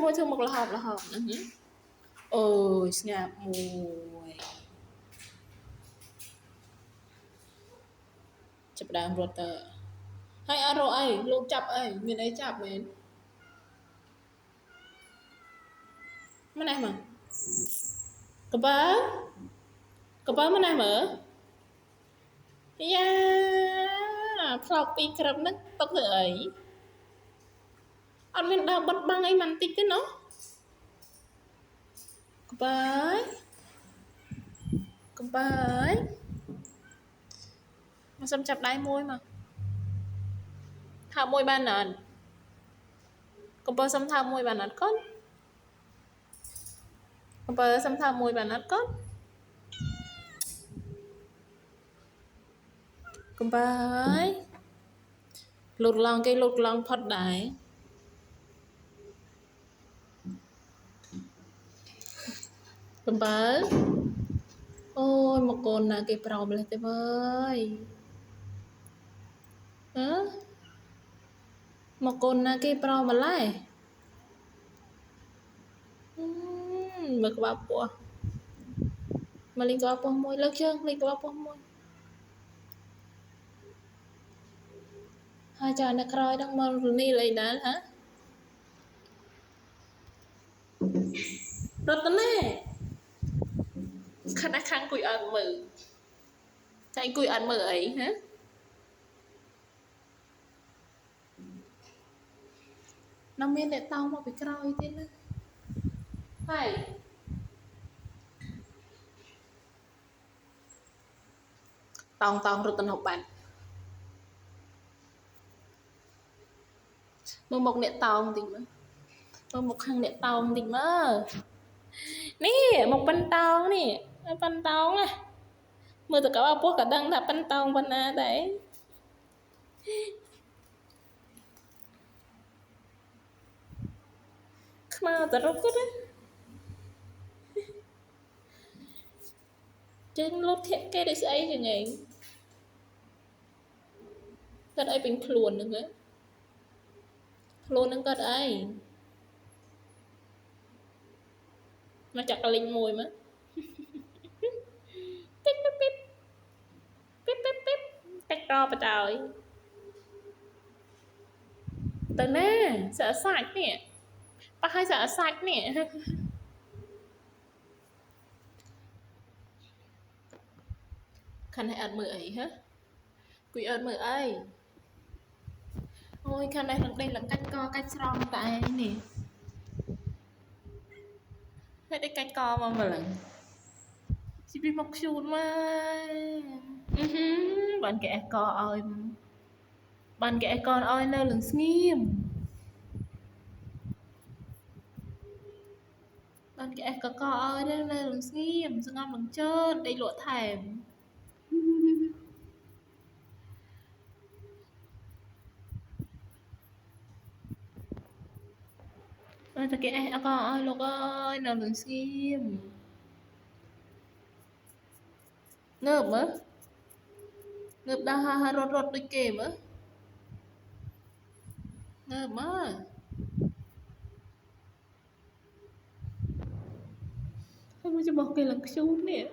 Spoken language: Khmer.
មួយធ្វើមកលហបហ្នឹងអូយស្ងាត់មួយចាប់ដើមរត់ទៅហើយអត់រកអីលោកចាប់អីមានអីចាប់មែនម៉ណែមកកបើម៉ណែមើយ៉ាផ្លោកពីក្រឹបហ្នឹងຕົកធ្វើអីអត់មានដើរបិទបាំងអីមិនតិចទេណោះកបើមកសុំចាប់ដៃមួយមកថាមួយបានអត់កបើសុំថាមួយបានអត់កូនកបើសុំថាមួយបានអត់កូនកំបើលូតឡើងគេលូតឡើងផុតដែរកំបើអូយមកកូនណាគេប្រោម្លេះទេវើយហ៎មកកូនណាគេប្រោម្លេះមើលក្បាលពោះមកលេងក្បាលពោះមួយលើកជើងលេងក្បាលពោះមួយហើយចាអ្នកក្រោយដល់មករនីលអីដែរហ៎រត់ទៅណែខាត់ណាខាងអង្គុយអត់មើលតែអង្គុយអត់មើលអីហ៎នៅមានអ្នកតោងមកពីក្រោយទៀតណាហើយតោងរត់ទៅនៅបាត់មើលមុខអ្នកតោងតិចមើលមុខខាងអ្នកតោងតិចមើលនេះមុខប៉ិនតោងនេះប៉ិនតោងណាមើលទៅកៅពោះក៏ដឹងថាប៉ិនតោងប៉ុណ្ណាដែរខ្មៅតរុកគាត់ណាជើងលុតធាក់គេដូចស្អីចឹងឯងគាត់អីពេញខ្លួនហ្នឹងហ៎ខ្លួនហ្នឹងគាត់អីមកចាក់កលិញមួយមកពីបតែកបតើយទៅណាសាក់សាច់នេះប៉ះឲ្យសាក់សាច់នេះខាងនេះអត់មើលអីហ៎គួយអត់មើលអីអូយខាងនេះនឹងដេញលកាច់កកាច់ស្រង់តែឯងនេះហើយដេញកាច់កមកម្លឹងជីពីមកខ្ជូនមកបានគេអេះកឲ្យបានគេអេះកឲ្យនៅលឹងស្ងៀមបានគេអេះកឲ្យនៅលឹងស្ងៀមស្ងប់លឹងជើនដេញលក់ថែមតែគេអេះកឲ្យលោកអើយនៅលឹងស្ងៀមងើបមើលងើបដើររត់ដូចគេមើលងើបមើលហើយមកចំបោះគេឡើងខ្ជូននេះ